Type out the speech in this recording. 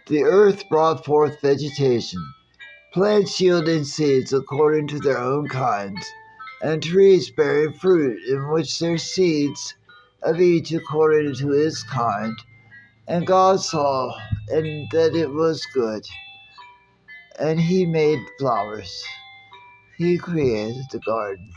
The earth brought forth vegetation, plants yielding seeds according to their own kinds, and trees bearing fruit in which their seeds of each according to his kind. And God saw and that it was good. And he made flowers. He created the garden.